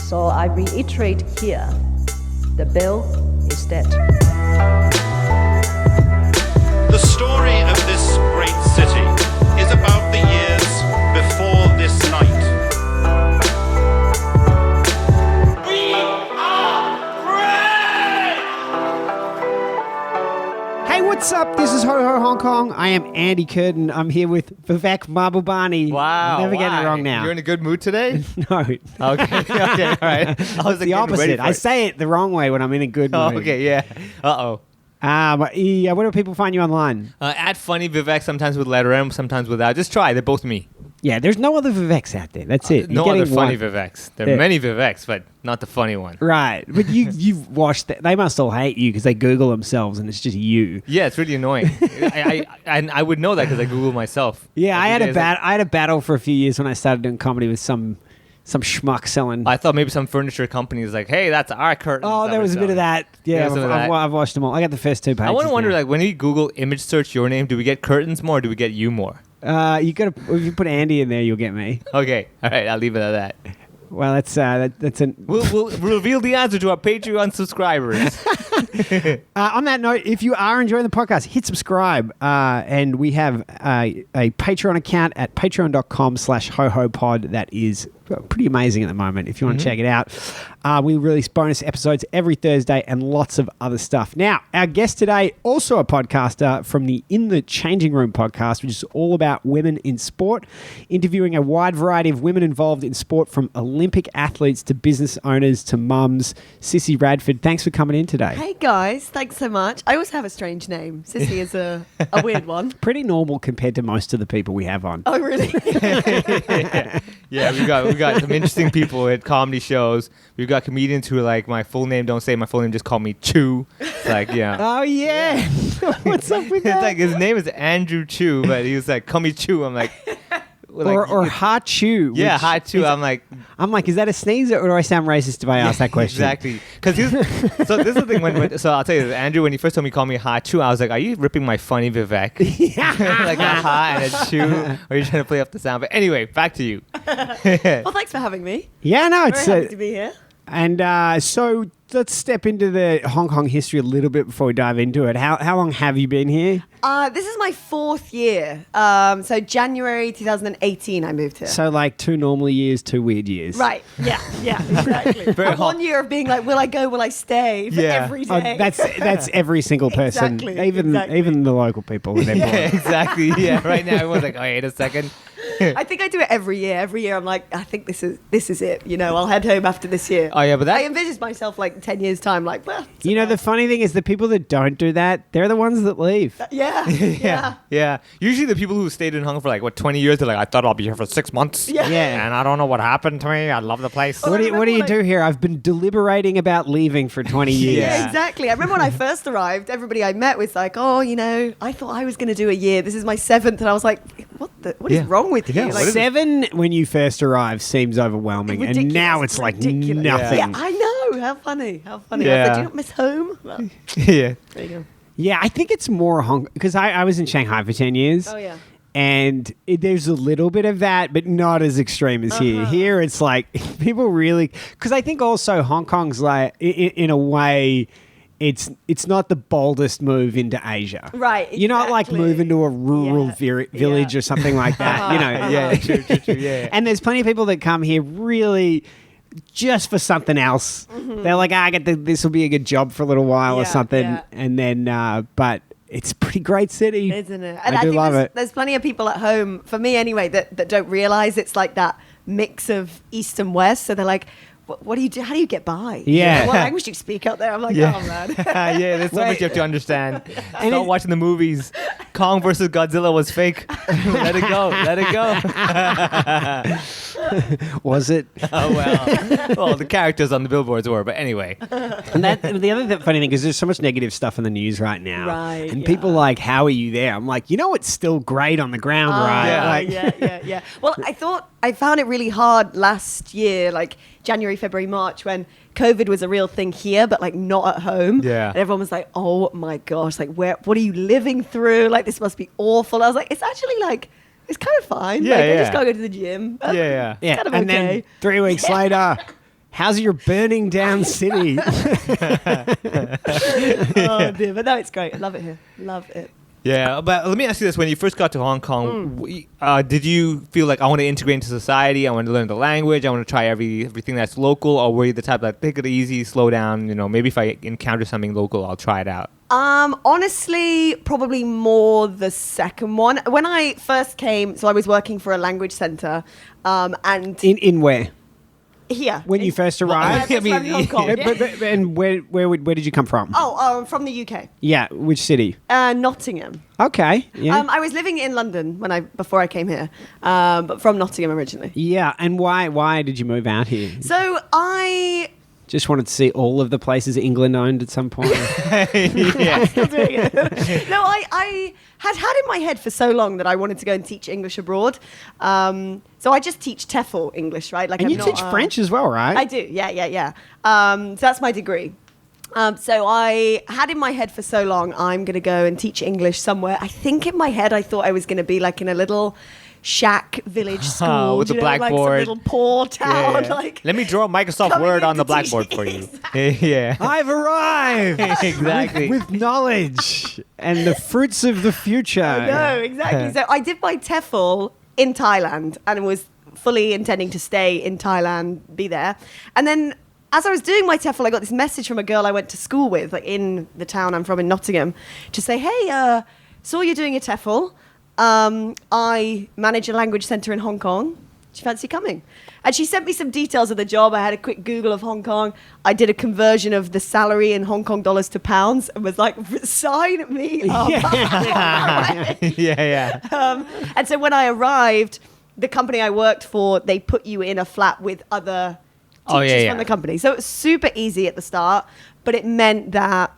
So I reiterate here, the bill is dead. The story of this great city is about the years before this night. We are great! Hey, what's up? This is Ho Ho Hong Kong. I am Andy Curtin. I'm here with Vivek Mahbubani. Wow. I'm never getting it wrong now. You're in a good mood today? No. Okay. Okay. All right. I was The opposite. I say it the wrong way when I'm in a good mood. Oh, okay. Yeah. Uh-oh. Yeah, where do people find you online? At Funny Vivek, sometimes with letter M, sometimes without. Just try. They're both me. Yeah, there's no other Viveks out there. That's it. No You're other getting funny one. Viveks. There are Yeah. many Viveks, but not the funny one. Right. But you've watched that. They must all hate you because they Google themselves and it's just you. Yeah, it's really annoying. And I would know that because I Google myself. Yeah, I Every day is had a battle for a few years when I started doing comedy with some schmuck selling. I thought maybe some furniture company is like, hey, that's our curtain. Oh, there was a bit of that. Yeah, some of that. I've watched them all. I got the first 2 pages. I want to wonder, now. like, when you Google image search your name, do we get curtains more or do we get you more? You got to. If you put Andy in there, you'll get me. Okay. All right. I'll leave it at that. Well, that's an. We'll reveal the answer to our Patreon subscribers. On that note, if you are enjoying the podcast, hit subscribe. And we have a Patreon account at patreon.com/hohopod that is pretty amazing at the moment if you want to check it out. We release bonus episodes every Thursday and lots of other stuff. Now, our guest today, also a podcaster from the In the Changing Room podcast, which is all about women in sport, interviewing a wide variety of women involved in sport, from Olympic athletes to business owners to mums. Cissy Radford, thanks for coming in today. Hey guys, thanks so much. I also have a strange name. Sissy is a weird one. Pretty normal compared to most of the people we have on. Oh, really? Yeah, we got some interesting people at comedy shows. We've got comedians who are like, my full name, don't say my full name, just call me Chu. It's like, yeah. Oh, yeah. What's up with It's that? like, his name is Andrew Chu, but he was like, call me Chu. I'm like... or Ha Chu. Yeah, which hi Chu. is- I'm like... I'm like, is that a sneeze or do I sound racist if I ask that question? Exactly. Because so this is the thing. So I'll tell you, Andrew, when he first told me call me Ha Chu, I was like, are you ripping my funny Vivek? Like a ha and a chu? Or are you trying to play up the sound? But anyway, back to you. Well, thanks for having me. Yeah, no, Very it's... happy to be here. And so let's step into the Hong Kong history a little bit before we dive into it. How long have you been here? This is my 4th year. So January 2018, I moved here. So like 2 normal years, 2 weird years. Right. Yeah, exactly. Very And 1 year of being like, will I go, will I stay for Yeah. every Oh, day. that's every single person, Exactly, even exactly. even the local people with their Yeah, board. exactly. Yeah, right now everyone's like, oh, wait a second. I think I do it every year. Every year I'm like, I think this is it. You know, I'll head home after this year. Oh, yeah, but that... I envisage myself like 10 years time, like, well, it's You know, the funny thing is the people that don't do that, they're the ones that leave. yeah. Yeah. Usually the people who stayed in Hong Kong for like, 20 years, they're like, I thought I'll be here for 6 months. Yeah. Yeah. And I don't know what happened to me. I love the place. Oh, What do remember you when do here? I've been deliberating about leaving for 20 years. Yeah. Exactly. I remember when I first arrived, everybody I met was like, oh, you know, I thought I was going to do a year. This is my 7th. And I was like, what is Yeah. wrong with Yeah, you? what Like, is it? 7 when you first arrived seems overwhelming, and ridiculous, now it's like ridiculous. nothing. Yeah, I know. How funny. How funny. I Yeah. was like, do you not miss home? Well, Yeah. there you go. Yeah, I think it's more Hong because I was in Shanghai for 10 years. Oh, yeah. And there's a little bit of that, but not as extreme as here. Here, it's like people really... Because I think also Hong Kong's like, in a way... It's not the boldest move into Asia. Right, You're not like exactly. moving to a rural Yeah. village Yeah. or something like that. You know. Yeah, true, yeah. And there's plenty of people that come here really just for something else. They're like, I get this will be a good job for a little while or Yeah, something. yeah. And then, but it's a pretty great city. Isn't it? I do think love there's, it. There's plenty of people at home, for me anyway, that don't realize it's like that mix of East and West. So they're like, what do you do? How do you get by? Yeah. What language do you speak out there? I'm like, Yeah. oh, man. Yeah, there's so much you have to understand. And Stop watching the movies. Kong versus Godzilla was fake. Let it go. Let it go. Was it? Oh, well, the characters on the billboards were, but anyway. And the other funny thing is there's so much negative stuff in the news right now. Right, And yeah. people like, how are you there? I'm like, you know, it's still great on the ground, right? Yeah. Like, Yeah. Well, I found it really hard last year, like January, February, March, when COVID was a real thing here, but like not at home. Yeah. And everyone was like, oh my gosh, like what are you living through? Like, this must be awful. I was like, it's actually like, it's kind of fine. Yeah, like, I yeah. just gotta go to the gym. Yeah. Yeah. kind of And okay. then 3 weeks later, How's your burning down city? Oh dear, but no, it's great. I love it here. Love it. Yeah, but let me ask you this: when you first got to Hong Kong, did you feel like I want to integrate into society? I want to learn the language. I want to try everything that's local, or were you the type like take it easy, slow down? Maybe if I encounter something local, I'll try it out. Honestly, probably more the second one. When I first came, so I was working for a language center, and In where? here When you first arrived? I mean, Hong Kong. Yeah, and where did you come from? I'm from the UK, Yeah, which city? Nottingham. Okay. Yeah. I was living in London before I came here, but from Nottingham originally. Yeah, and why did you move out here? So I Just wanted to see all of the places England owned at some point. Yeah. still doing it. No, I had in my head for so long that I wanted to go and teach English abroad. So I just teach TEFL English, right? Like And I'm you not, teach French as well, right? I do, yeah. So that's my degree. So I had in my head for so long, I'm going to go and teach English somewhere. I think in my head I thought I was going to be like in a little shack village school. With the blackboard. Like some little poor town. Yeah. Like, Let me draw Microsoft coming Word in on the to teach- blackboard for you. Exactly. Yeah. I've arrived Exactly. with knowledge and the fruits of the future. No, exactly. So I did my TEFL in Thailand and was fully intending to stay in Thailand, be there. And then as I was doing my TEFL, I got this message from a girl I went to school with, like in the town I'm from in Nottingham, to say, hey, saw you doing your TEFL. I manage a language center in Hong Kong. Do you fancy coming? And she sent me some details of the job. I had a quick Google of Hong Kong. I did a conversion of the salary in Hong Kong dollars to pounds and was like, sign me up. Yeah. And so when I arrived, the company I worked for, they put you in a flat with other teachers from the company. So it was super easy at the start, but it meant that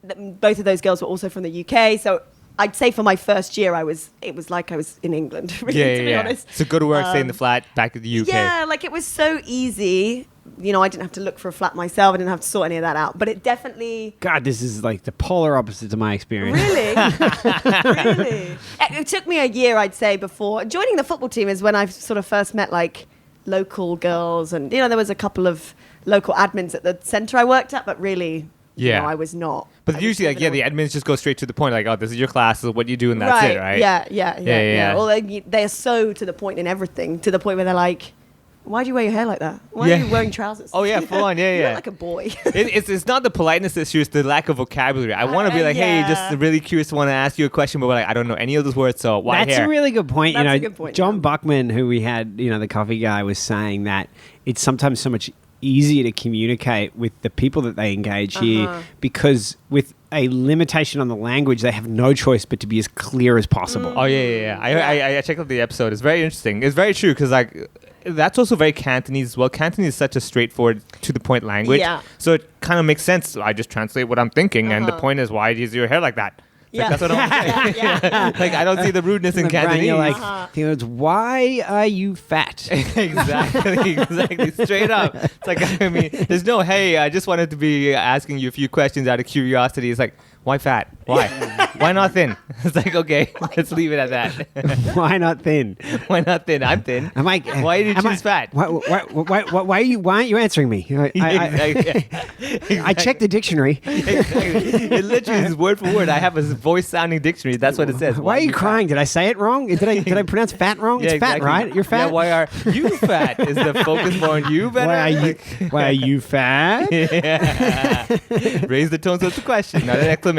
both of those girls were also from the UK. So I'd say for my first year, it was like I was in England, really, to be honest. So go to work, stay in the flat, back in the UK. Yeah, like it was so easy. I didn't have to look for a flat myself. I didn't have to sort any of that out. But it definitely... God, this is like the polar opposite to my experience. Really? Really? It took me a year, I'd say, before. Joining the football team is when I sort of first met, like, local girls. And, there was a couple of local admins at the centre I worked at, but really, I was not. But usually, like, the admins just go straight to the point, like, oh, this is your class, this is what you do, and that's it, right? Yeah. Well, they're so to the point in everything, to the point where they're like, why do you wear your hair like that? Why are you wearing trousers? Oh, yeah, full on, You yeah. look like a boy. It's not the politeness issue, it's the lack of vocabulary. I want to be like, hey, just really curious, want to ask you a question, but like, I don't know any of those words, so why That's hair? a really good point. That's a good point, John yeah. Buckman, who we had, the coffee guy, was saying that it's sometimes so much easier to communicate with the people that they engage here because with a limitation on the language, they have no choice but to be as clear as possible. Oh, yeah. I checked out the episode. It's very interesting. It's very true because, like, that's also very Cantonese as well. Cantonese is such a straightforward, to-the-point language. Yeah. So it kind of makes sense. I just translate what I'm thinking, and the point is, why is your hair like that? It's like, that's what I'm saying. Like, I don't see the rudeness in In the brain, Cantonese. you're like, why are you fat? Exactly. Straight up. It's like, I mean, there's no, hey, I just wanted to be asking you a few questions out of curiosity. It's like, why fat? Why? Why not thin? It's like, okay, let's leave it at that. Why not thin? Why not thin? I'm thin. Am I? Why did you am choose fat? Why aren't you answering me? I checked the dictionary. It literally is word for word. I have a voice-sounding dictionary. That's what it says. Why are you crying? Did I say it wrong? Did I pronounce fat wrong? Yeah, It's fat, exactly. right? You're fat. Yeah, why are you fat? Is the focus more on you, better? Why are you fat? Yeah. Raise the tone so it's a question, not an exclamation.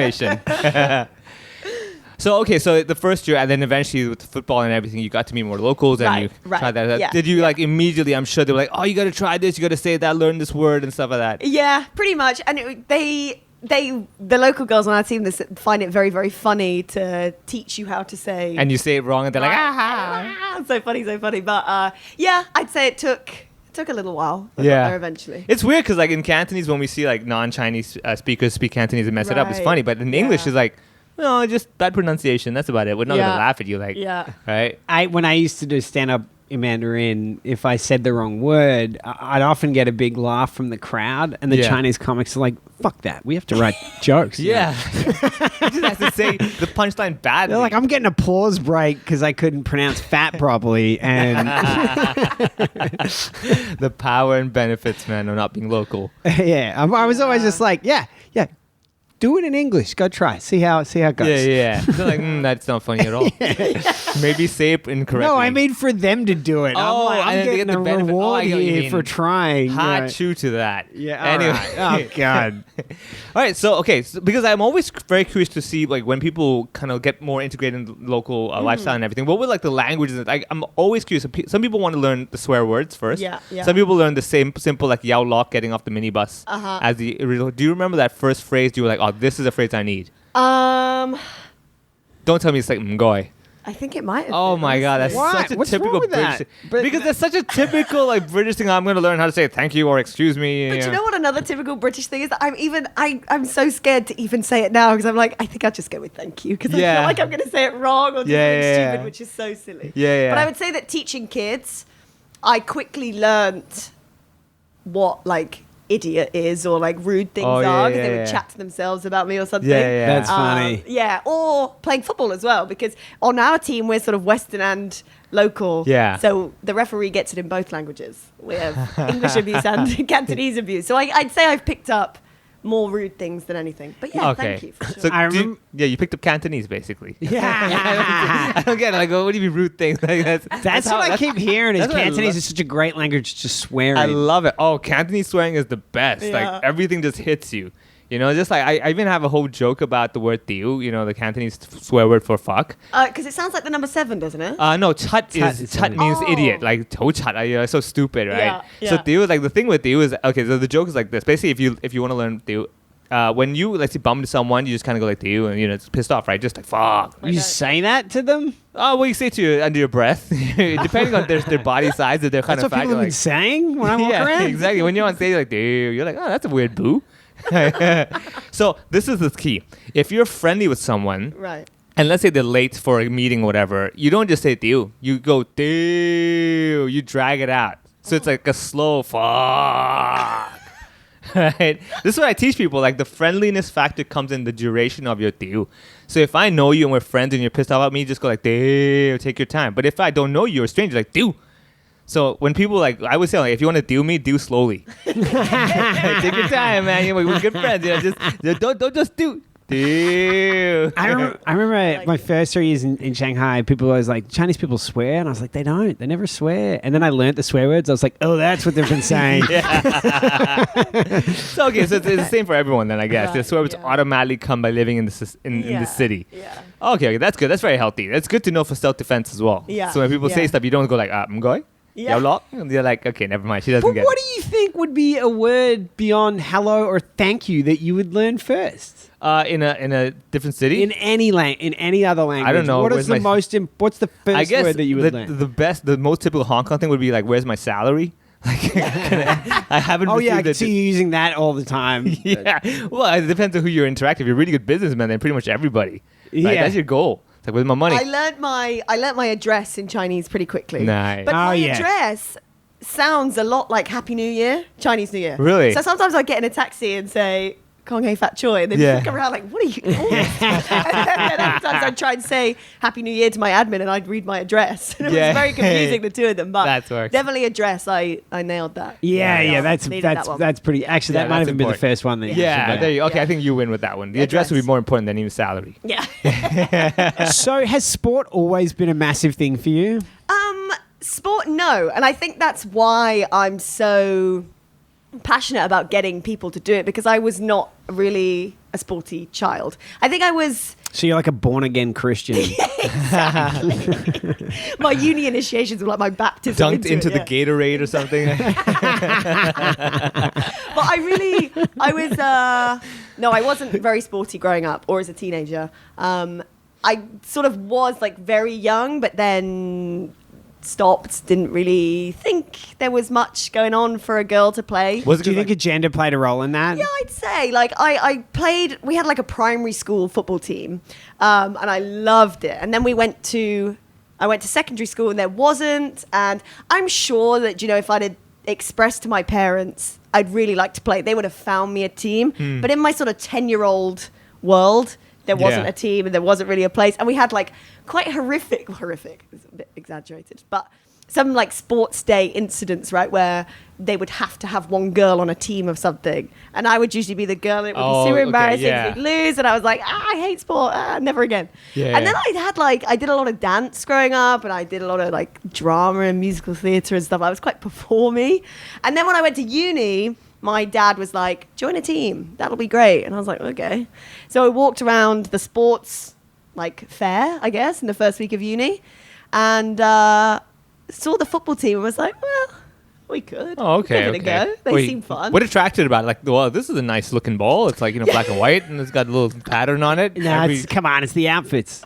So the first year, and then eventually with the football and everything, you got to meet more locals, and you tried that. Yeah. Did you like immediately? I'm sure they were like, "Oh, you got to try this. You got to say that, learn this word, and stuff like that." Yeah, pretty much. And the local girls on our team find it very, very funny to teach you how to say. And you say it wrong, and they're like, "Ah!" So funny. But I'd say it took a little while. But Yeah. got there eventually. It's weird because like in Cantonese, when we see like non-Chinese speakers speak Cantonese and mess it up, it's Right. funny. But in English, Yeah. it's like, no, just bad pronunciation. That's about it. We're not gonna laugh at you, like, Yeah. right? When I used to do stand up in Mandarin, if I said the wrong word, I'd often get a big laugh from the crowd, and the Yeah. Chinese comics are like, "Fuck that, we have to write jokes." you know? Yeah. You just have to say the punchline badly. They're like, I'm getting a pause break because I couldn't pronounce fat properly, and the power and benefits, man, of not being local. yeah, I was always just like, yeah, do it in English. Go try, see how it goes. Yeah. They're like, that's not funny at all. Maybe say it incorrectly. No, I mean for them to do it. Oh, I'm and then they getting get the a benefit. Oh, reward I get what you here mean. for trying. Hot you know. chew to that. Yeah. Anyway. Right. Oh God. All right. So because I'm always very curious to see like when people kind of get more integrated in local lifestyle and everything. What would like the languages? I'm always curious. Some people want to learn the swear words first. Yeah. Some people learn the same simple like yao lock getting off the minibus Uh-huh. as the original. Do you remember that first phrase? You were like, oh, this is a phrase I need. I Don't tell me it's like mgoy. think it might have Oh been, my god, that's honestly. Why? such a What's typical wrong with British. that? But- Because that's such a typical like British thing. I'm going to learn how to say thank you or excuse me. But you know what another typical British thing is? That I'm so scared to even say it now because I'm like, I think I'll just go with thank you because I Yeah. feel like I'm going to say it wrong or do Yeah, something yeah, stupid, yeah. which is so silly. Yeah. But I would say that teaching kids, I quickly learnt what like idiot is or like rude things Oh, yeah, are because yeah, they would yeah. chat to themselves about me or something. Yeah. That's funny. Yeah, or playing football as well because on our team we're sort of Western and local. Yeah. So the referee gets it in both languages. We have English abuse and Cantonese abuse. So I'd say I've picked up more rude things than anything. But yeah, Okay. thank you for sure. So I you picked up Cantonese basically. Yeah. I don't get it. Like, what do you mean rude things? Like, That's how- what I keep hearing. Is that's what I Cantonese love. is such a great language to swear I in. love it. Oh, Cantonese swearing is the best. Yeah. Like everything just hits you. You know, just like I even have a whole joke about the word tiu, you know, the Cantonese swear word for fuck. Because it sounds like the number 7, doesn't it? No, chut is means Oh. idiot, like toe chut. So stupid, right? Yeah, So yeah. tiu is like the thing with tiu is okay. So the joke is like this. Basically, if you want to learn tiu, when you let's say bump into someone, you just kind of go like tiu, and it's pissed off, right? Just like fuck. You say that to them? Oh, well, you say to you under your breath, depending on their body size, if they're kind That's of what fat. people You're have been like, saying when I walk yeah, around. exactly. When you're on stage, like, dude, you're like, oh, that's a weird boo. So this is the key. If you're friendly with someone, Right. and let's say they're late for a meeting or whatever, you don't just say "dew." You go "dew." You drag it out, so it's like a slow fuck. Right. This is what I teach people. Like the friendliness factor comes in the duration of your dew. So if I know you and we're friends and you're pissed off at me, just go like "dew." Take your time. But if I don't know you, you're a stranger, like "dew." So when people like, I would say like, if you want to do me, do slowly. Take your time, man. We're good friends. Don't just do. I remember my first 3 years in Shanghai, people were always like, Chinese people swear. And I was like, they don't. They never swear. And then I learned the swear words. I was like, oh, that's what they've been saying. So okay, so it's the same for everyone then, I guess. Right, The swear words yeah. automatically come by living in the city. Yeah. Okay, that's good. That's very healthy. That's good to know for self-defense as well. Yeah, So when people say yeah. stuff, you don't go like, I'm going. Yeah. You're like, okay, never mind. She doesn't But get what it. do you think would be a word beyond hello or thank you that you would learn first? In a different city? In any other language? don't know. What is Where's the my- what's the first I guess word that you would learn? the most typical Hong Kong thing would be like, where's my salary? Like, I haven't Oh yeah, I received can it. see you using that all the time. Yeah. Well, it depends on who you're interacting. If you're a really good businessman, then pretty much everybody. Right? Yeah. That's your goal. It's like, where's my money? I learnt my address in Chinese pretty quickly. Nice. But Oh, my yeah. address sounds a lot like Happy New Year, Chinese New Year. Really? So sometimes I get in a taxi and say, Kong Hei Fat Choi, and then Yeah. look around like, what are you? and then sometimes I'd try and say Happy New Year to my admin, and I'd read my address. And it Yeah. was very confusing, the two of them. But That works. definitely address. I nailed that. Yeah, Needed that one. that's pretty. Actually, Yeah, that might that's have been the important. first one that you Yeah, said. there you, okay, Yeah. I think you win with that one. The Yeah, address would be address. more important than even salary. Yeah. So, has sport always been a massive thing for you? Sport, no. And I think that's why I'm so passionate about getting people to do it, because I was not really a sporty child. I think I was. So you're like a born again Christian. My uni initiations were like my baptism. Dunked into it, the yeah. Gatorade or something. But I was, no, I wasn't very sporty growing up or as a teenager. I sort of was like very young, but then stopped, didn't really think there was much going on for a girl to play. Was it Do you good, think gender played a role in that? Yeah, I'd say. Like, I played, we had like a primary school football team, and I loved it. And then we went to I went to secondary school and there wasn't. And I'm sure that, if I'd had expressed to my parents I'd really like to play, they would have found me a team. But in my sort of 10-year-old world, there wasn't a team and there wasn't really a place. And we had like quite horrific, it's a bit exaggerated, but some like sports day incidents, right, where they would have to have one girl on a team of something. And I would usually be the girl and it would be super embarrassing if we'd lose. And I was like, I hate sport, never again. Yeah. And then I did a lot of dance growing up and I did a lot of like drama and musical theatre and stuff. I was quite performy. And then when I went to uni, my dad was like, join a team, that'll be great. And I was like, okay. So I walked around the sports like fair, I guess, in the first week of uni. And saw the football team and was like, well, we could. Oh, okay. Give it a go. They seem fun. What attracted about it? Like, well, this is a nice looking ball. It's like, black and white and it's got a little pattern on it. No, come on, it's the outfits.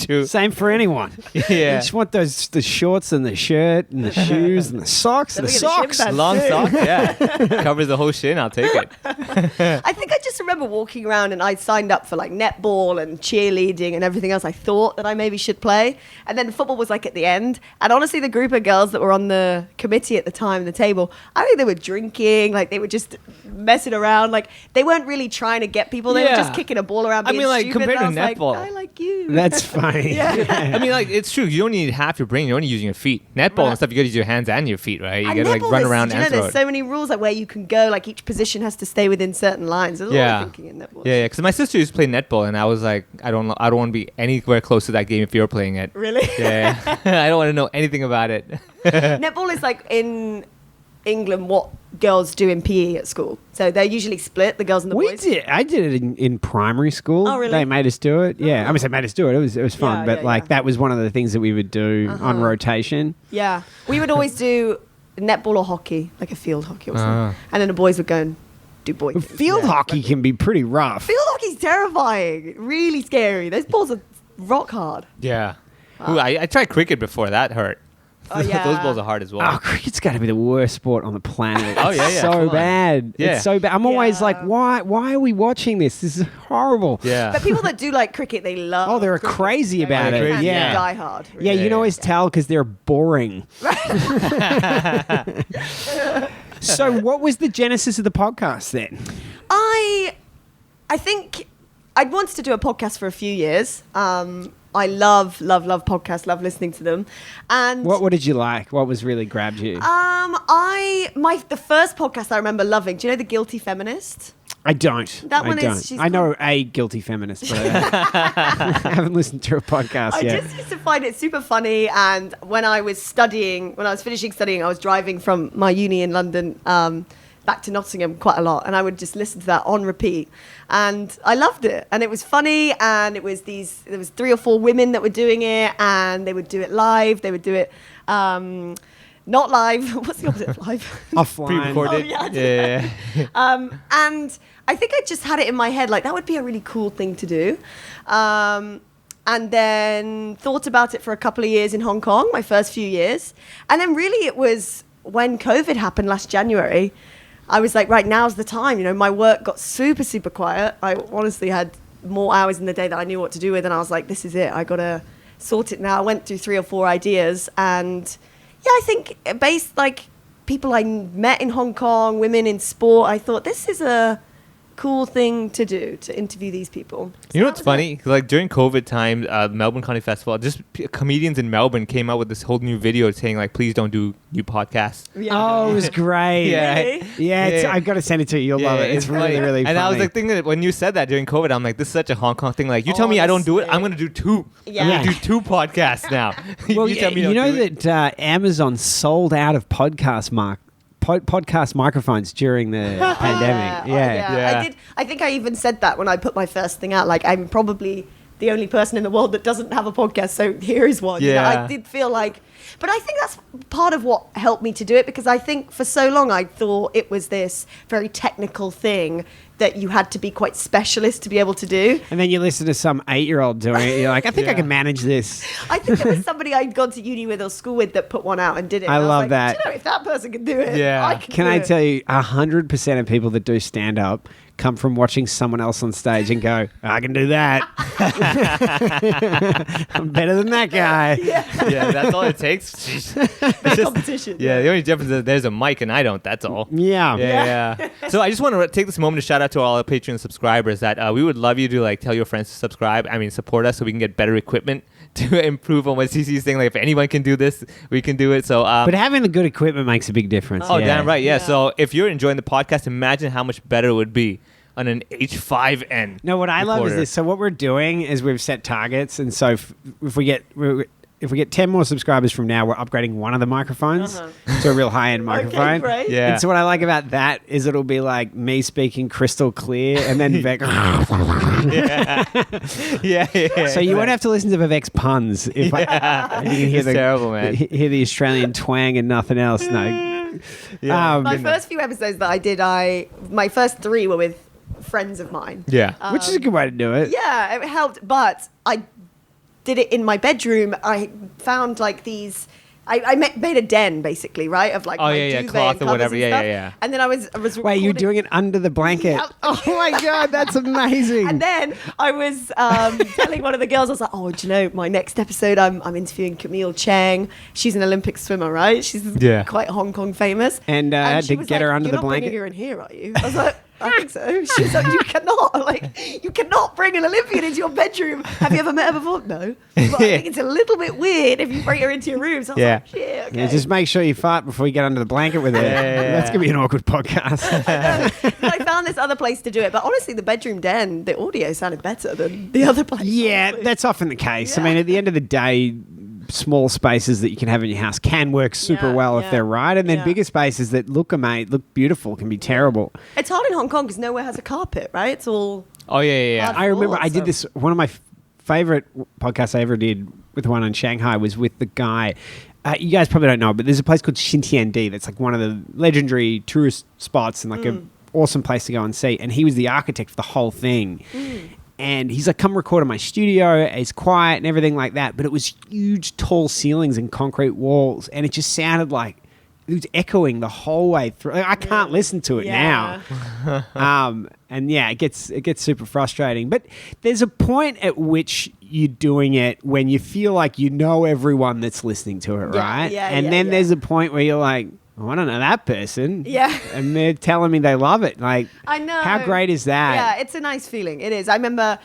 True. Same for anyone. Yeah. You just want the shorts and the shirt and the shoes and the socks. Don't The forget the shin socks. pads. Long socks, yeah. Covers the whole shin. I'll take it. I think I just remember walking around and I signed up for like netball and cheerleading and everything else I thought that I maybe should play. And then football was like at the end. And honestly, the group of girls that were on the committee at the time, the table, I think they were drinking, like they were just messing around. Like they weren't really trying to get people. They were just kicking a ball around. I Being mean, like, stupid. compared And to I was netball. Like, I like you. That's funny. Yeah. I mean, like, it's true. You don't need half your brain. You're only using your feet. Netball and stuff, you got to use your hands and your feet, right? You got to like netball run is- around do and throw there's it. so many rules like where you can go, like each position has to stay within certain lines. There's a lot of thinking in netball. Yeah. Because my sister used to play netball, and I was like, I don't want to be anywhere close to that game if you're playing it. Really? Yeah. I don't want to know anything about it. Netball is like in England what girls do in PE at school. So they're usually split, the girls and the We boys. did. I did it in primary school. Oh, really? They made us do it. Yeah, I mean, they made us do it. It was fun, Yeah, but yeah, like yeah. that was one of the things that we would do on rotation. Yeah. We would always do netball or hockey, like a field hockey or something. Ah. And then the boys would go and do boy games. Field Yeah. hockey can be pretty rough. Field hockey's terrifying. Really scary. Those balls are rock hard. Yeah. Ooh, I tried cricket before. That hurt. Oh, yeah. Those balls are hard as well. Oh, cricket's got to be the worst sport on the planet. Oh, yeah, It's yeah, so come on. bad. Yeah. It's so bad. I'm always Yeah. like, why are we watching this? This is horrible. Yeah. But people that do like cricket, they love Oh, they're cricket. crazy They're about like it. fans, Yeah. Die hard. Yeah, you can Yeah. always tell because they're boring. So, what was the genesis of the podcast then? I think I'd wanted to do a podcast for a few years. I love podcasts, love listening to them. And What did you like? What was really grabbed you? the first podcast I remember loving, do you know The Guilty Feminist? I don't. That I one is- don't. she's I know a guilty feminist, but I haven't listened to a podcast I yet. just used to find it super funny. And when I was finishing studying, I was driving from my uni in London back to Nottingham quite a lot. And I would just listen to that on repeat. And I loved it. And it was funny. And there was 3 or 4 women that were doing it. And they would do it live. They would do it not live. What's the opposite of live? Offline. Pre-recorded. Oh, yeah. And I think I just had it in my head, like that would be a really cool thing to do. And then thought about it for a couple of years in Hong Kong, my first few years. And then really it was when COVID happened last January, I was like, right, now's the time. You know, my work got super, super quiet. I honestly had more hours in the day that I knew what to do with. And I was like, this is it. I got to sort it now. I went through 3 or 4 ideas. And yeah, I think based like people I met in Hong Kong, women in sport, I thought this is a cool thing to do, to interview these people. So You know that what's was funny? it. 'Cause, like during COVID time, Melbourne Comedy Festival, just comedians in Melbourne came out with this whole new video saying like, please don't do new podcasts. Oh, it was great. Yeah. Really? Yeah, Yeah. I've got to send it to you. You'll love it. It's really, funny. really funny. And I was like thinking that when you said that during COVID, I'm like, this is such a Hong Kong thing. Like, you tell me I don't do it, I'm going to do 2. Yeah. I'm going to do 2 podcasts now. well, you tell me you don't know do it. that Amazon sold out of podcast microphones during the pandemic. Oh, Yeah. Yeah. I think I even said that when I put my first thing out. Like, I'm probably the only person in the world that doesn't have a podcast, so here is one. You know, Yeah. I did feel like, but I think that's part of what helped me to do it, because I think for so long I thought it was this very technical thing that you had to be quite specialist to be able to do. And then you listen to some 8-year-old doing it. You're like, I think I Yeah. can manage this. I think there was somebody I'd gone to uni with or school with that put one out and did it. I And was love like, that. "Do you know, if that person can do it, Yeah. I can Can do I it." tell you, 100% of people that do stand up come from watching someone else on stage and go, I can do that. I'm better than that guy. Yeah, that's all it takes. It's just, Competition. yeah, the only difference is there's a mic and I don't. That's all. Yeah. Yeah. So I just want to take this moment to shout out to all our Patreon subscribers that we would love you to like tell your friends to subscribe. I mean, support us so we can get better equipment to improve on what CC's saying. Like, if anyone can do this, we can do it. So, But having the good equipment makes a big difference. oh, yeah. damn right. Yeah. Yeah. So if you're enjoying the podcast, imagine how much better it would be on an H5N. No, what I love is recorder. this. So what we're doing is we've set targets, and so if we get 10 more subscribers from now, we're upgrading one of the microphones to a real high-end microphone. Okay, great. Yeah. And so what I like about that is it'll be like me speaking crystal clear, and then Vivek. Yeah. So you won't have to listen to Vivek's puns if you can hear It's terrible, man. hear the Australian twang and nothing else. No. Yeah. My first few episodes that I did, my first 3 were with friends of mine. Yeah. Which is a good way to do it. Yeah, it helped, but I did it in my bedroom. I found like these. I made a den basically, right? Of like Oh, my yeah, duvet cloth and or covers whatever. and Yeah, stuff. yeah. And then I was Wait, you're recording- doing it under the blanket? Yep. Oh my god, that's amazing! And then I was telling one of the girls, I was like, "Oh, do you know, my next episode, I'm interviewing Camille Chang. She's an Olympic swimmer, right? She's quite Hong Kong famous. And I had she to was get her like, under "You're the not bringing blanket." her in here, are you?" I was like, "I think so." She's like, you cannot bring an Olympian into your bedroom. Have you ever met her before? No. But I think it's a little bit weird if you bring her into your room. So I was Yeah. like, "Shit, okay." Yeah, just make sure you fart before you get under the blanket with her. That's gonna be an awkward podcast. I found this other place to do it, but honestly, the bedroom den, the audio sounded better than the other place. Yeah, honestly. that's often the case. I Yeah. mean, at the end of the day, small spaces that you can have in your house can work super Yeah, well if yeah, they're right, and then yeah. bigger spaces that look beautiful can be terrible. It's hard in Hong Kong because nowhere has a carpet, right? It's all. Oh, yeah. Hard I remember floor, I did so- this. One of my favorite podcasts I ever did with the one in Shanghai was with the guy. You guys probably don't know, but there's a place called Xintiandi that's like one of the legendary tourist spots and like an awesome place to go and see. And he was the architect for the whole thing. And he's like, come record in my studio. It's quiet and everything like that. But it was huge, tall ceilings and concrete walls. And it just sounded like it was echoing the whole way through. Like, I can't listen to it Yeah. now. And yeah, it gets super frustrating. But there's a point at which you're doing it when you feel like you know everyone that's listening to it, Yeah, right? yeah, and yeah, then yeah. there's a point where you're like, oh, I don't know that person. Yeah. And they're telling me they love it. Like, I know. how great is that? Yeah, it's a nice feeling. It is. I remember,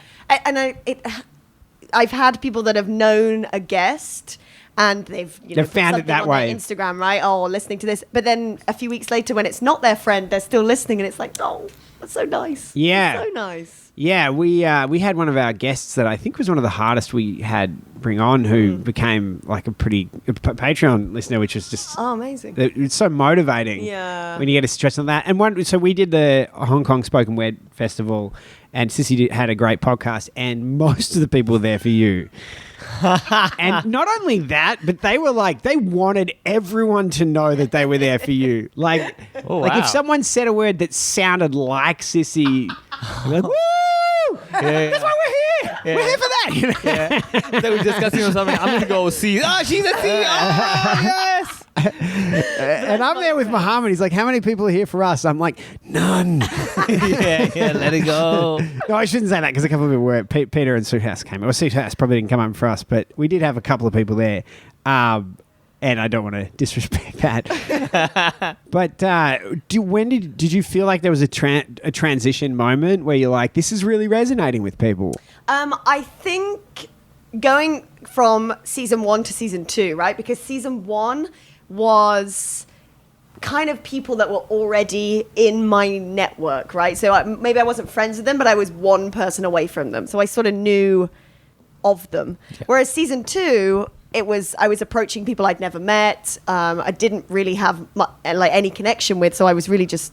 I've had people that have known a guest. And they've They've put found it something that on way. their Instagram, right? Oh, listening to this. But then a few weeks later, when it's not their friend, they're still listening, and it's like, oh, that's so nice. Yeah. It's so nice. Yeah, we had one of our guests that I think was one of the hardest we had bring on, who became like a Patreon listener, which was just Oh, amazing. it's so motivating. Yeah. when you get a situation like that. And so we did the Hong Kong Spoken Word Festival, and Cissy had a great podcast, and most of the people were there for you. And not only that, but they wanted everyone to know that they were there for you. Like, Oh, like wow. if someone said a word that sounded like Cissy, you're like, woo! That's why we're here. Yeah. We're here for that. You know? Yeah. They were discussing or something. I'm going to go see. Oh, she's a CEO. Oh, yes. And I'm there with Muhammad. He's like, how many people are here for us? I'm like, none. yeah, let it go. No, I shouldn't say that because a couple of people were. Peter and Sue House came. Well, Sue House probably didn't come up for us, but we did have a couple of people there. And I don't want to disrespect that. But when did you feel like there was a transition moment where you're like, this is really resonating with people? I think going from season 1 to season 2, right? Because season 1 was kind of people that were already in my network, right? So maybe I wasn't friends with them, but I was one person away from them. So I sort of knew of them. Yeah. Whereas season 2, I was approaching people I'd never met. I didn't really have any connection with, so I was really just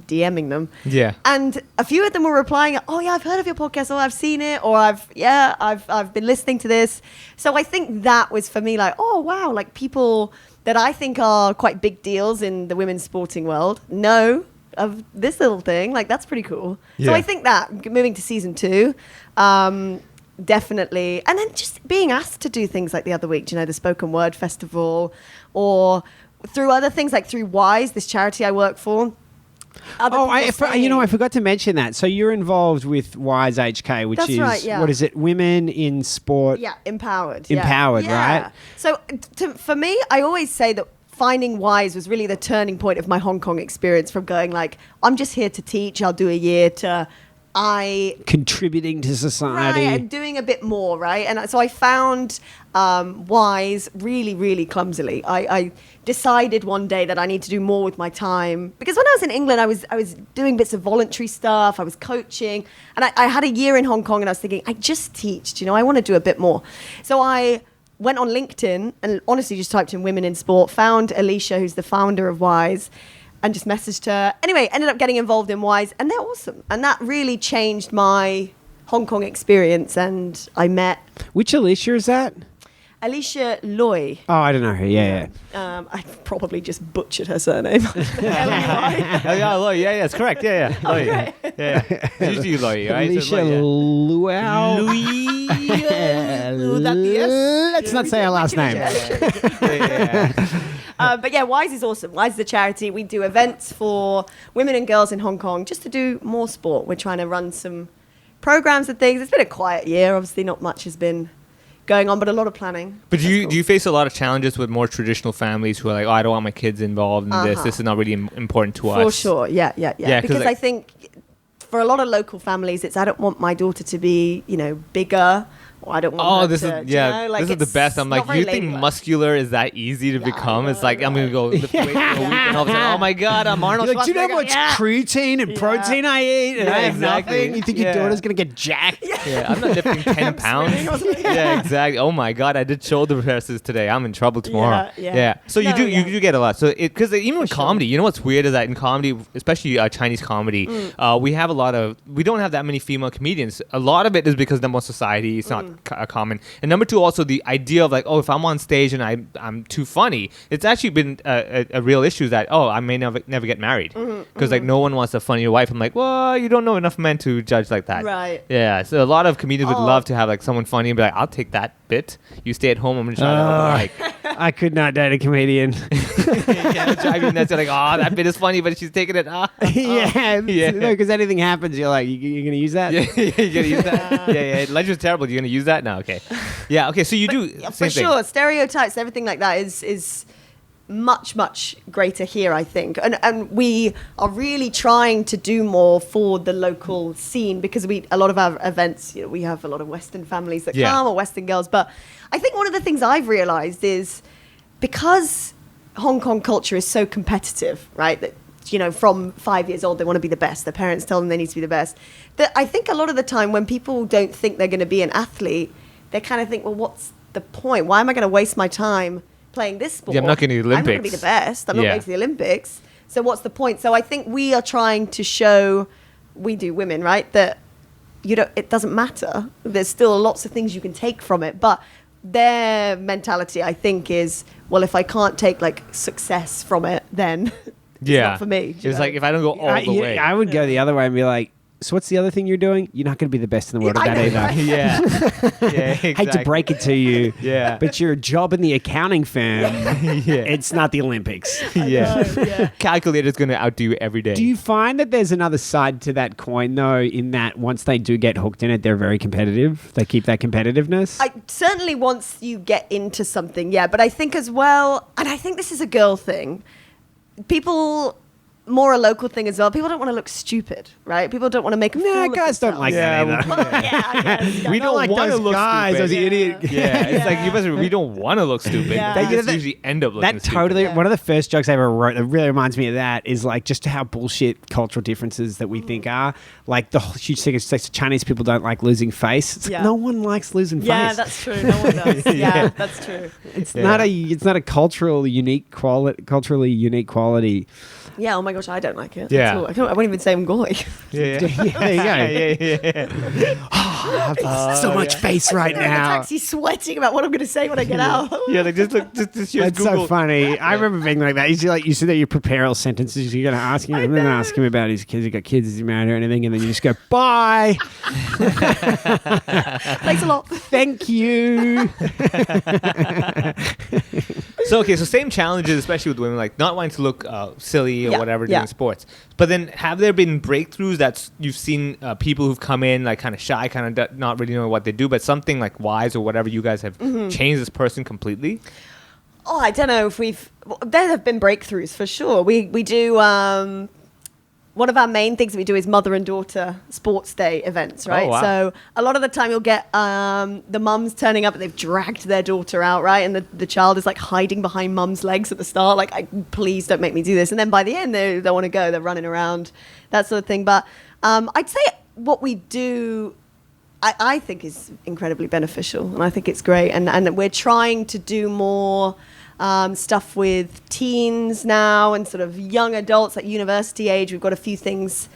DMing them. Yeah. And a few of them were replying, "Oh yeah, I've heard of your podcast, or I've seen it, or I've been listening to this." So I think that was for me like, oh wow, like people that I think are quite big deals in the women's sporting world know of this little thing. Like that's pretty cool. Yeah. So I think that moving to season 2, definitely. And then just being asked to do things like the other week, the Spoken Word Festival, or through other things like through Wise, this charity I work for. other people saying. I forgot to mention that. So you're involved with Wise HK, which That's is right, yeah. what is it? Women in sport. Yeah, empowered. Empowered, yeah. right? So for me, I always say that finding Wise was really the turning point of my Hong Kong experience, from going like, I'm just here to teach, I'll do a year, to contributing to society. Right, and doing a bit more, right? And so I found Wise really, really clumsily. I decided one day that I need to do more with my time, because when I was in England, I was doing bits of voluntary stuff, I was coaching, and I had a year in Hong Kong, and I was thinking, I just teach, I want to do a bit more. So I went on LinkedIn and honestly just typed in women in sport, found Alicia, who's the founder of Wise, and just messaged her. Anyway, ended up getting involved in Wise, and they're awesome. And that really changed my Hong Kong experience. And I met... Which Alicia is that? Alicia Loy. Oh, I don't know her. Yeah. I probably just butchered her surname. L-Y. Oh, yeah, Loy. Yeah, it's correct. Yeah. Loy. Okay. Yeah. It's usually Loy, right? Alicia So Luau. Louis. Is that the S? Let's not say her last name. But yeah, Wise is awesome. Wise is a charity. We do events for women and girls in Hong Kong just to do more sport. We're trying to run some programs and things. It's been a quiet year. Obviously, not much has been going on, but a lot of planning. But do you face a lot of challenges with more traditional families who are like, oh, I don't want my kids involved in this. This is not really important to us. For sure. Yeah. Because like, I think for a lot of local families, it's I don't want my daughter to be, bigger. I don't want her this to, is this is the best. I'm like, you think muscular is that easy to become? It's like I'm gonna go lift weights for a week, and all of a sudden, oh my god, I'm Arnold. Like, do you know how much creatine and protein I eat? And I have nothing. You think your daughter's gonna get jacked? Yeah, I'm not lifting 10 pounds. Yeah, exactly. Oh my god, I did shoulder presses today. I'm in trouble tomorrow. Yeah. So you do get a lot. So because even with comedy, you know what's weird is that in comedy, especially Chinese comedy, we don't have that many female comedians. A lot of it is because number one, society, it's not common, and number two, also the idea of like, oh, if I'm on stage and I'm too funny, it's actually been a real issue that I may never get married because like no one wants a funnier wife. I'm like, well, you don't know enough men to judge like that, right? Yeah, so a lot of comedians would love to have like someone funny and be like, I'll take that bit. You stay at home. I'm gonna try to I could not date a comedian. I mean, that's like, that bit is funny, but she's taking it. Yeah, because anything happens, you're like, you're gonna use that. Yeah, you're gonna use that. Yeah. Legend's terrible. You're gonna use that? No, okay. Yeah, okay. So you do for same thing. sure. Stereotypes, everything like that is much greater here, I think, and we are really trying to do more for the local scene, because a lot of our events, we have a lot of Western families that come, or Western girls. But I think one of the things I've realized is because Hong Kong culture is so competitive, right? That from 5 years old, they want to be the best. Their parents tell them they need to be the best. That I think a lot of the time when people don't think they're going to be an athlete, they kind of think, well, what's the point? Why am I going to waste my time playing this sport? Yeah, I'm not going to the Olympics. I'm going to be the best. I'm not going to the Olympics. So what's the point? So I think we are trying to show, we do women, right, that it doesn't matter. There's still lots of things you can take from it. But their mentality, I think, is, well, if I can't take like success from it, then it's not for me. It's like if I don't go all the way. I would go the other way and be like, so what's the other thing you're doing? You're not going to be the best in the world at that either. Right? Yeah. Exactly. Hate to break it to you. Yeah. But your job in the accounting firm, it's not the Olympics. Yeah. Calculator's going to outdo you every day. Do you find that there's another side to that coin, though, in that once they do get hooked in it, they're very competitive? They keep that competitiveness? Certainly once you get into something, yeah. But I think as well, and I think this is a girl thing, more a local thing as well. People don't want to look stupid, right? People don't want to make a fool of guys don't like that either. Well, we don't like want to those look guys, stupid. those idiot. Yeah, it's like we don't want to look stupid. Yeah. They just usually end up looking That stupid. totally, one of the first jokes I ever wrote that really reminds me of that is like just how bullshit cultural differences that we think are. Like the huge thing is Chinese people don't like losing face. It's like no one likes losing face. Yeah, that's true. No one does. Yeah, that's true. It's not a culturally unique quality. Yeah, oh my gosh, I don't like it. Yeah. I won't even say I'm Goy. There you go. So much face right I'm in the now. taxi sweating about what I'm going to say when I get out. Yeah, like just look, just use That's Google. so funny. I remember being like that. You see that you prepare all sentences. You're going to ask him. I'm going to ask him about his kids. He got kids. Is he married or anything? And then you just go, bye. Thanks a lot. Thank you. So same challenges, especially with women, like not wanting to look silly or Yeah, whatever yeah. doing sports. But then, have there been breakthroughs that you've seen people who've come in like kind of shy, kind of not really knowing what they do, but something like wise or whatever, you guys have changed this person completely? Oh, I don't know if there have been breakthroughs for sure. We do, one of our main things that we do is mother and daughter sports day events, right? Oh, wow. So a lot of the time you'll get the mums turning up and they've dragged their daughter out, right? And the child is like hiding behind mum's legs at the start, like, please don't make me do this. And then by the end, they want to go, they're running around, that sort of thing. But I'd say what we do, I think is incredibly beneficial, and I think it's great. And we're trying to do more stuff with teens now and sort of young adults at university age. We've got a few things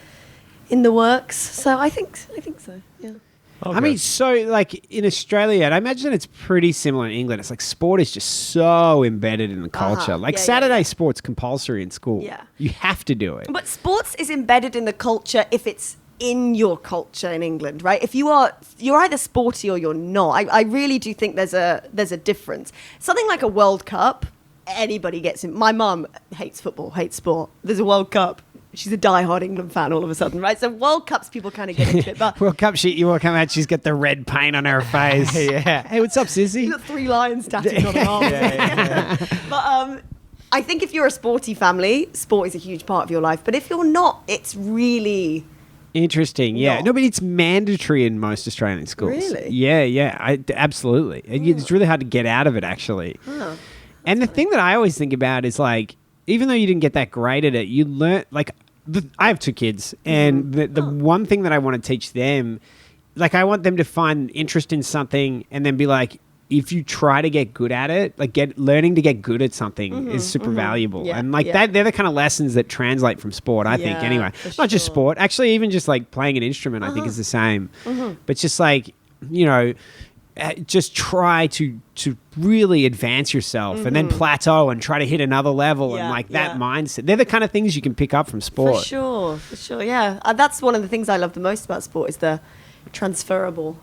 in the works, so I think so. Yeah. I mean, so like in Australia, and I imagine it's pretty similar in England. It's like sport is just so embedded in the culture. Like Yeah, Saturday sport's compulsory in school. Yeah. You have to do it. But sports is embedded in the culture if it's in your culture in England, right? If you're either sporty or you're not. I really do think there's a difference. Something like a World Cup, anybody gets in. My mum hates football, hates sport. There's a World Cup. She's a diehard England fan all of a sudden, right? So World Cups, people kind of get into it. But World Cup shit, you walk out, she's got the red paint on her face. Yeah. Hey, what's up, Cissy? she's got 3 lions tattooed on her arm. But I think if you're a sporty family, sport is a huge part of your life. But if you're not, it's really... Interesting, yeah. No. No, but it's mandatory in most Australian schools. Really? Yeah, absolutely. And it's really hard to get out of it, actually. Huh. And the thing that I always think about is like, even though you didn't get that great at it, you learn, like, I have 2 kids, and the one thing that I want to teach them, like, I want them to find interest in something and then be like, if you try to get good at it, like learning to get good at something is super valuable. Yeah, and like yeah. they're the kind of lessons that translate from sport, I think, Yeah, anyway. for Not just sure. sport. Actually, even just like playing an instrument, I think is the same. But just like, you know, just try to really advance yourself and then plateau and try to hit another level and Yeah, like that yeah. mindset. They're the kind of things you can pick up from sport. For sure, yeah. That's one of the things I love the most about sport is the transferable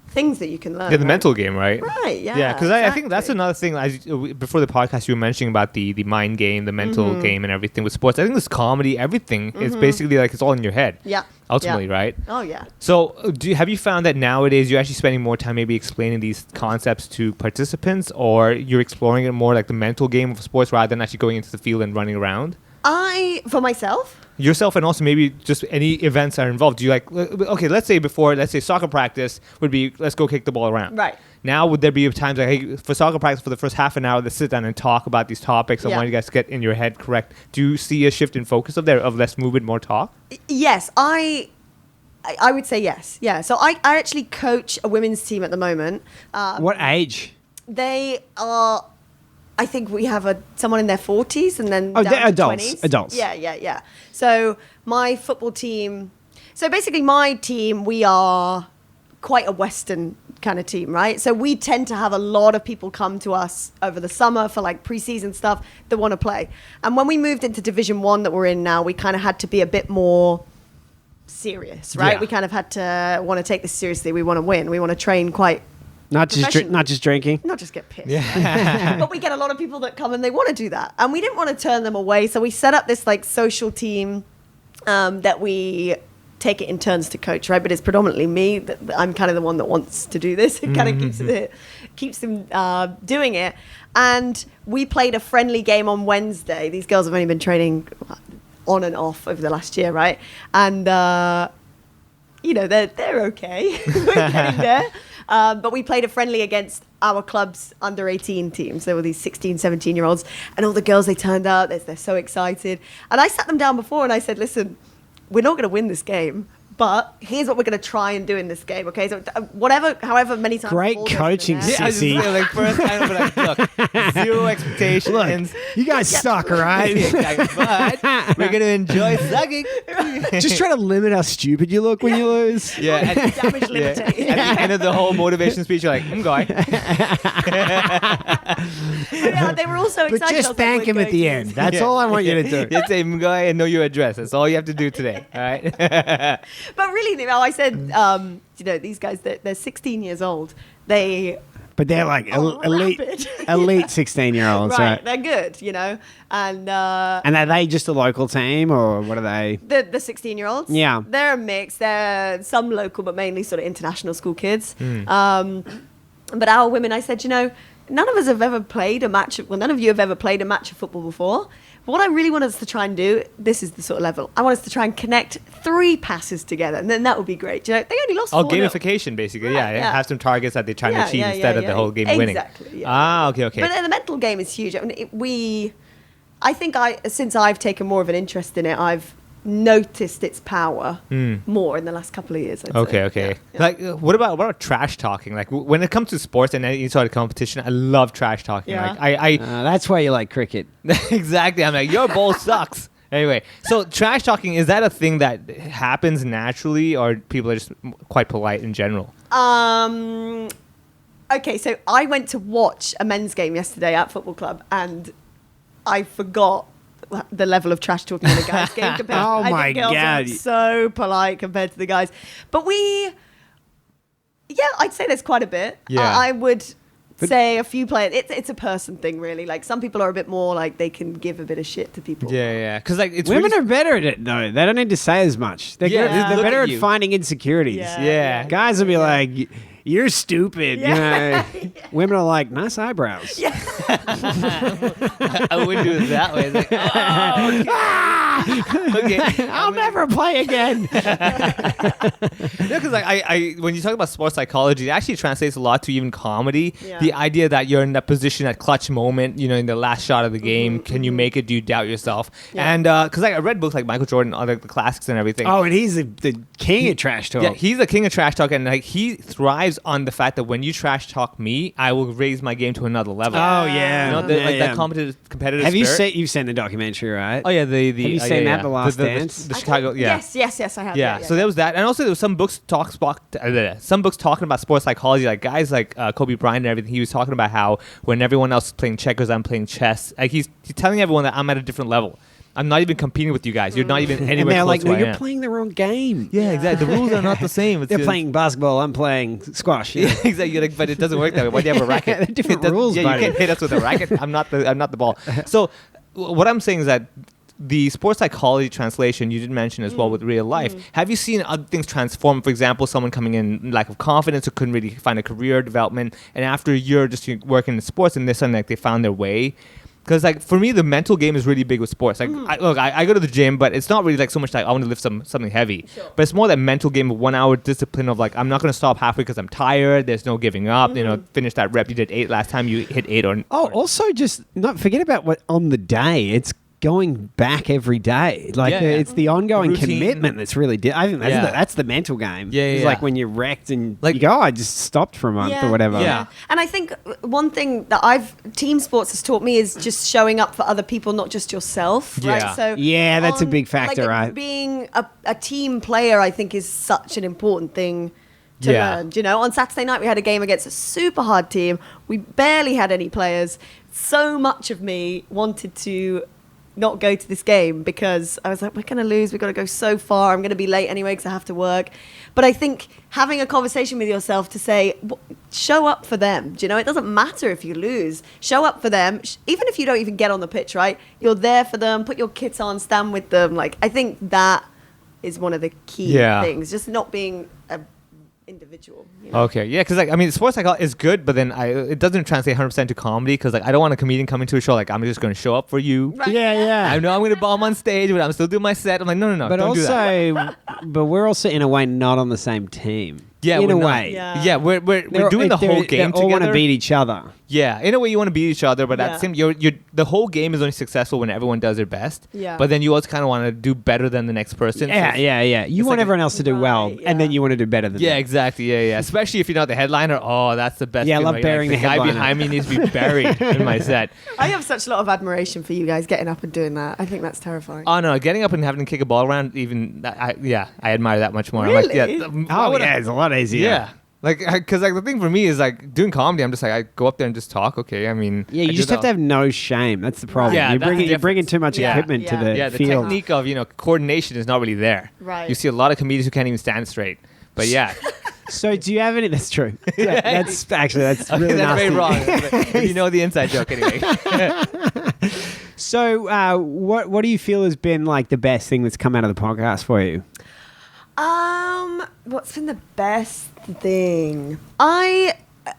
things that you can learn. Yeah, the right? mental game, right? Right, yeah. Yeah, because I think that's exactly. another thing. Before the podcast, you were mentioning about the mind game, the mental game, and everything with sports. I think this comedy, everything is basically like it's all in your head. Yeah. Ultimately, yeah. right? Oh, yeah. So, have you found that nowadays you're actually spending more time maybe explaining these concepts to participants, or you're exploring it more like the mental game of sports rather than actually going into the field and running around? For myself, Yourself, and also maybe just any events are involved. Do you like, okay, let's say soccer practice would be, let's go kick the ball around. Right. Now, would there be times like, hey, for soccer practice for the first half an hour, let's sit down and talk about these topics. I Yeah. want you guys to get in your head correct. Do you see a shift in focus of less movement, more talk? yes, I would say yes. Yeah. So I actually coach a women's team at the moment. What age? They are. I think we have someone in their 40s and then Oh, down they're to adults, 20s. adults. Yeah. So my football team. So basically, my team, we are quite a Western kind of team, right? So we tend to have a lot of people come to us over the summer for like preseason stuff that want to play. And when we moved into Division 1 that we're in now, we kind of had to be a bit more serious, right? Yeah. We kind of had to want to take this seriously. We want to win. We want to train quite. Not just drinking. Not just get pissed. Yeah. But we get a lot of people that come and they want to do that. And we didn't want to turn them away. So we set up this like social team that we take it in turns to coach, right? But it's predominantly me. I'm kind of the one that wants to do this. It kind of keeps them doing it. And we played a friendly game on Wednesday. These girls have only been training on and off over the last year, right? And, you know, they're okay. We're getting there. But we played a friendly against our club's under 18 teams. There were these 16, 17-year-olds. And all the girls, they turned out. They're so excited. And I sat them down before and I said, listen, we're not going to win this game. But here's what we're going to try and do in this game, okay? So however many times... Great the ball goes in coaching, the net. I was just Sissy. saying, like first kind of like, look, zero expectations. Look, you guys suck, all right? but we're gonna enjoy sucking. Just try to limit how stupid you look when you lose. Yeah. At, Damage limiting. at the end of the whole motivation speech, you're like, I'm going. Yeah, they were all so excited. But I was just like, thank we're him at going the to end. this. That's all I want you to do. Just say, I'm going and know your address. That's all you have to do today. All right. But really, you know, I said, you know, these guys, they're 16 years old. They But they're like elite, rapid. elite 16-year-olds, Right, right? they're good, and And are they just a local team, or what are they? the 16-year-olds. Yeah. They're a mix. They're some local, but mainly sort of international school kids. But our women, I said, none of us have ever played a match. Well, none of you have ever played a match of football before. But what I really want us to try and do, this is the sort of level, I want us to try and connect 3 passes together, and then that would be great. They only lost 4-0. Gamification, basically. Right, yeah. Have some targets that they're trying to achieve instead of the whole game winning. Exactly. Yeah. Okay. But the mental game is huge. I think since I've taken more of an interest in it, I've noticed its power more in the last couple of years. I'd say. Okay. Yeah. Like, what about trash talking? Like, when it comes to sports and any sort of competition, I love trash talking. Yeah. Like, That's why you like cricket. exactly. I'm like, your ball sucks. Anyway, so trash talking, is that a thing that happens naturally, or people are just quite polite in general? Okay, so I went to watch a men's game yesterday at football club, and I forgot the level of trash talking in a guys' game compared to Oh I my think girls are God. so polite compared to the guys. But I'd say there's quite a bit. Yeah. I would say a few players. It's a person thing, really. Like, some people are a bit more like they can give a bit of shit to people. Yeah. Because like it's Women really, are better at it, though. They don't need to say as much. They're, Yeah, good. they They're look better at at you. finding insecurities. Yeah. Guys will be like, you're stupid. Yeah. Women are like, nice eyebrows. Yeah. I wouldn't do it that way. It's like, okay. I'll never play again. Because like I when you talk about sports psychology, it actually translates a lot to even comedy. Yeah. The idea that you're in that position at clutch moment, in the last shot of the game, can you make it? Do you doubt yourself? Yeah. And because I read books like Michael Jordan, all the classics and everything. Oh, and he's the king of trash talk. Yeah, he's the king of trash talk, and like he thrives on the fact that when you trash talk me, I will raise my game to another level. Oh, yeah. That competitive. Have you spirit. you've seen the documentary, right? Oh yeah, the Have you yeah, seen yeah. that, The Last the, Dance? The Chicago, yeah. Yes, I have. Yeah, so there was that, and also there was some books some books talking about sports psychology, like guys like Kobe Bryant and everything. He was talking about how when everyone else is playing checkers, I'm playing chess. Like he's telling everyone that I'm at a different level. I'm not even competing with you guys. You're not even anywhere And they're close like, to no, where I you're am." playing the wrong game. Yeah, exactly. The rules are not the same. It's They're just- playing basketball. I'm playing squash. Yeah, exactly. You're like, but it doesn't work that way. Why do you have a racket? They're different It doesn't- rules, Yeah, buddy. you can't hit us with a racket. I'm not the ball. So, what I'm saying is that the sports psychology translation you did mention as well with real life. Have you seen other things transform? For example, someone coming in lack of confidence or couldn't really find a career development, and after a year just working in sports, and this suddenly like they found their way. Because like for me, the mental game is really big with sports. Like I go to the gym, but it's not really like so much like I want to lift something heavy. Sure. But it's more that mental game of 1 hour discipline of like I'm not going to stop halfway because I'm tired. There's no giving up. Finish that rep. You did 8 last time. You hit 8 or Also, just not forget about what on the day. It's going back every day. Like Yeah. it's the ongoing Routine. commitment that's really. I think Yeah. that's the mental game. Yeah, It's yeah. like when you're wrecked and Like- you go, I just stopped for a month or whatever. Yeah. And I think one thing that team sports has taught me is just showing up for other people, not just yourself. Yeah. Right. So Yeah, that's a big factor, right? Being a team player, I think, is such an important thing to Yeah. learn. On Saturday night we had a game against a super hard team. We barely had any players. So much of me wanted to not go to this game because I was like, we're going to lose. We've got to go so far. I'm going to be late anyway because I have to work. But I think having a conversation with yourself to say, show up for them. It doesn't matter if you lose. Show up for them. Even if you don't even get on the pitch, right? You're there for them. Put your kits on. Stand with them. Like, I think that is one of the key things. Just not being a individual. Okay, yeah, because sports psychology is good, but then it doesn't translate 100% to comedy because I don't want a comedian coming to a show like I'm just going to show up for you. Right. Yeah. I know I'm going to bomb on stage, but I'm still doing my set. I'm like, no, But don't do that. also, but we're also in a way not on the same team. Yeah, in we're a not. way. Yeah, we're doing the whole game They all want to together. beat each other. Yeah, in a way you want to beat each other, but Yeah. at the same you're the whole game is only successful when everyone does their best. Yeah. But then you also kind of want to do better than the next person. So Yeah. You it's want like everyone else to do well, Right, and then yeah. you want to do better than Yeah, them. exactly. Yeah. Especially if you're not the headliner. Oh, that's the best. Yeah, I feeling. love Like, burying the the guy headliner. behind me needs to be buried in my set. I have such a lot of admiration for you guys getting up and doing that. I think that's terrifying. Oh no, getting up and having to kick a ball around, I admire that much more. I'm like, Really? why would I- it's a lot easier. yeah. Because the thing for me is doing comedy. I'm just I go up there and just talk. Okay, I mean, Yeah, I you do just have the- to have no shame. That's the problem. Yeah, you're that's the bringing difference. too much Yeah. equipment to the the field. technique of coordination is not really there. Right. You see a lot of comedians who can't even stand straight. But yeah, So do you have any? That's true. Yeah, that's really that's nasty. very wrong. If you know the inside joke anyway. So what do you feel has been like the best thing that's come out of the podcast for you? What's been the best thing?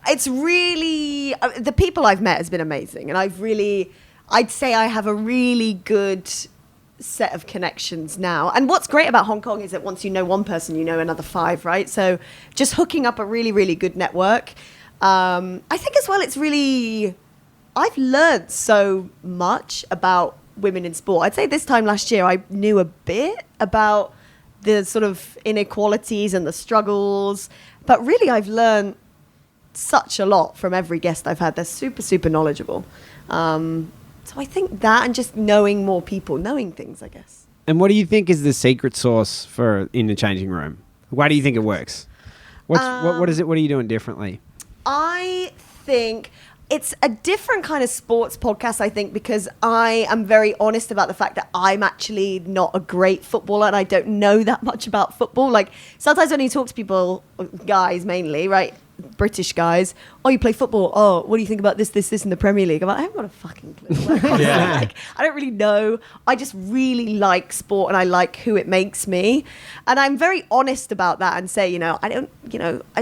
It's really the people I've met has been amazing, and I'd say I have a really good set of connections now. And what's great about Hong Kong is that once you know one person, you know another 5, right? So just hooking up a really, really good network. I think as well, I've learned so much about women in sport. I'd say this time last year, I knew a bit about the sort of inequalities and the struggles, but really I've learned such a lot from every guest I've had. They're super, super knowledgeable. So I think that, and just knowing more people, knowing things, I guess. And what do you think is the secret sauce for in the changing room? Why do you think it works? What is it? What are you doing differently? I think it's a different kind of sports podcast, I think, because I am very honest about the fact that I'm actually not a great footballer and I don't know that much about football. Like, sometimes when you talk to people, guys mainly, right, British guys, oh, you play football, oh, what do you think about this in the Premier League? I'm like, I haven't got a fucking clue. Like, I don't really know. I just really like sport and I like who it makes me. And I'm very honest about that and say, I'm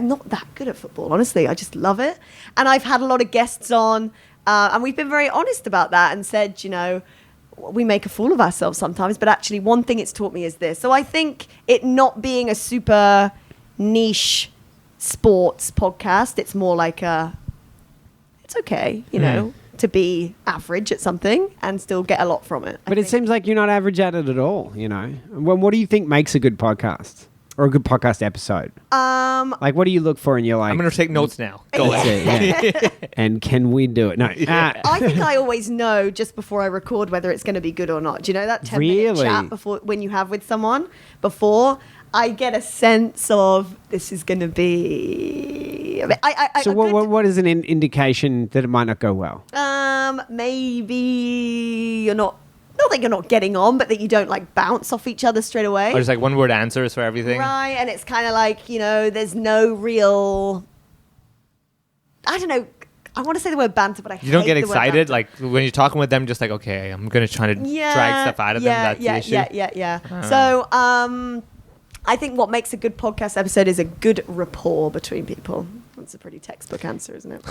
not that good at football, honestly. I just love it. And I've had a lot of guests on and we've been very honest about that and said, we make a fool of ourselves sometimes, but actually one thing it's taught me is this. So I think it not being a super niche sports podcast, it's more like it's okay, to be average at something and still get a lot from it. But it seems like you're not average at it at all, Well, what do you think makes a good podcast or a good podcast episode? Like, what do you look for and you're like, I'm going to take notes now. Go ahead. Yeah. And can we do it? No. I think I always know just before I record whether it's going to be good or not. Do you know that 10-minute chat before, when you have with someone before? I get a sense of this is going to be. What is an indication that it might not go well? Maybe you're not that you're not getting on, but that you don't like bounce off each other straight away. Or just like one word answers for everything. Right, and it's kind of like, there's no real. I don't know. I want to say the word banter, but you don't get excited like when you're talking with them. Just like, okay, I'm going to try to drag stuff out of them. That's the issue. Yeah. So. I think what makes a good podcast episode is a good rapport between people. That's a pretty textbook answer, isn't it?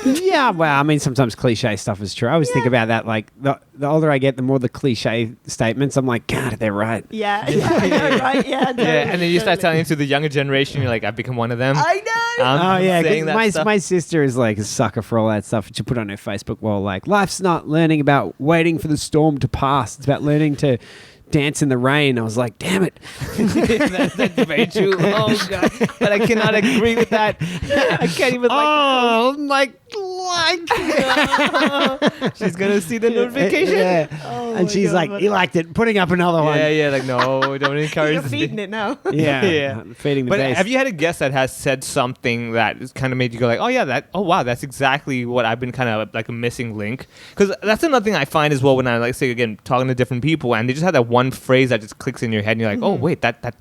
Yeah, well, I mean, sometimes cliche stuff is true. I always think about that. Like, the older I get, the more the cliche statements, I'm like, God, they're right. Yeah, right, yeah. Totally, and then you start telling it to the younger generation, you're like, I've become one of them. I know. My sister is like a sucker for all that stuff. She put on her Facebook wall, like, life's not learning about waiting for the storm to pass. It's about learning to dance in the rain. I was like, damn it. That's way too long. But I cannot agree with that. I can't even she's going to see the notification. Yeah. And she's like, you liked it. Putting up another one. Yeah, like, no, don't encourage You're feeding it now. Yeah. Feeding the base. Have you had a guest that has said something that has kind of made you go like, wow, that's exactly what I've been kind of like a missing link? Because that's another thing I find as well when I, like, say, again, talking to different people and they just have that one phrase that just clicks in your head and you're like, oh, wait, that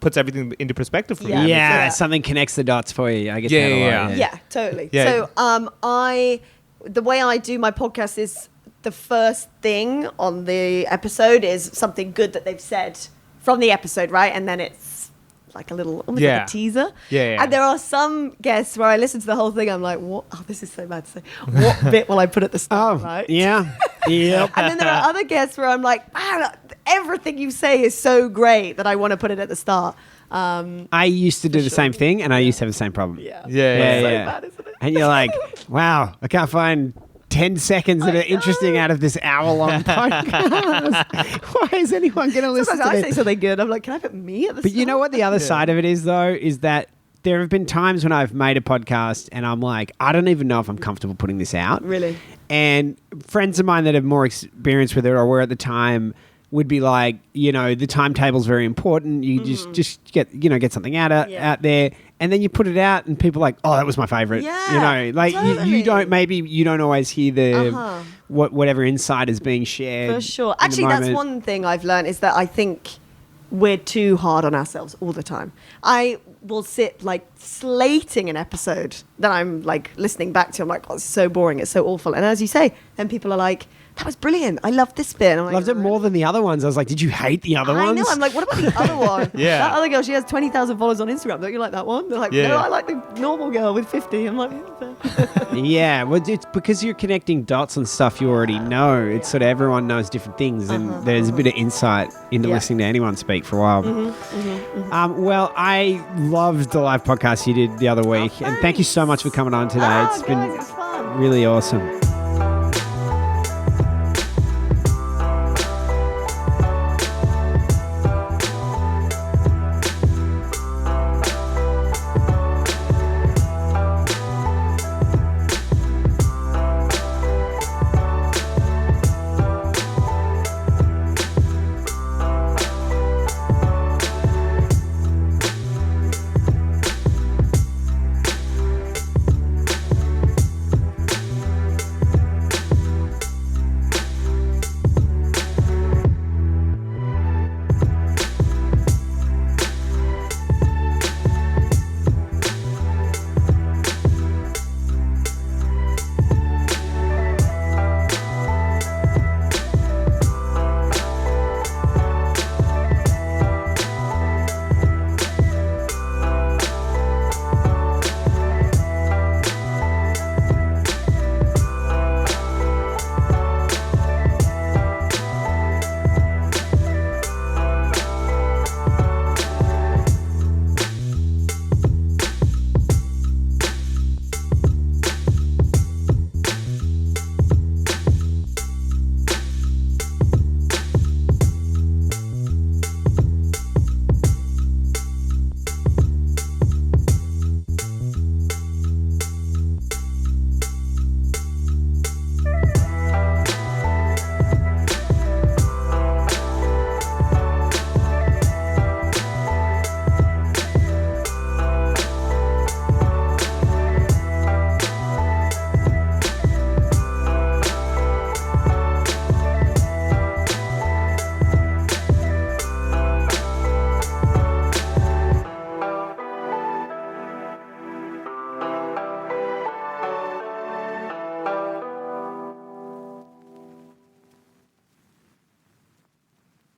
puts everything into perspective for you. Yeah, something connects the dots for you. I get that a lot. Yeah, totally. Yeah. So the way I do my podcast is the first thing on the episode is something good that they've said from the episode, right? And then it's like a little, almost like a teaser. Yeah. And there are some guests where I listen to the whole thing, I'm like, what? Oh, this is so bad to say. What bit will I put at the start, right? Yeah. Yep. And then there are other guests where I'm like, wow, everything you say is so great that I want to put it at the start. I used to do the same thing, and I used to have the same problem. Yeah. Yeah. So bad, isn't it? And you're like, wow, I can't find 10 seconds that are interesting out of this hour-long podcast. Why is anyone going to listen to I this? say something good. I'm like, can I put me at the But start? you know what the other side of it is, though, is that there have been times when I've made a podcast and I'm like, I don't even know if I'm comfortable putting this out. Really? And friends of mine that have more experience with it or were at the time would be like, the timetable's very important. You just get something out there, and then you put it out, and people are like, oh, that was my favorite. Yeah, totally. you don't always hear the whatever insight is being shared for sure. Actually, that's one thing I've learned is that I think we're too hard on ourselves all the time. I will sit like slating an episode that I'm like listening back to. I'm like, oh, it's so boring. It's so awful. And as you say, then people are like, that was brilliant. I loved this bit. And I'm like, Loved it more than the other ones. I was like, did you hate the other ones? I know. I'm like, what about the other one? Yeah. That other girl, she has 20,000 followers on Instagram. Don't you like that one? They're like, Yeah. no, I like the normal girl with 50. I'm like, Yeah, well, it's because you're connecting dots on stuff you already know. It's sort of everyone knows different things, and there's a bit of insight into Yeah. listening to anyone speak for a while. Well, I loved the live podcast you did the other week, and thank you so much for coming on today. oh, It's guys, been it's fun. really awesome.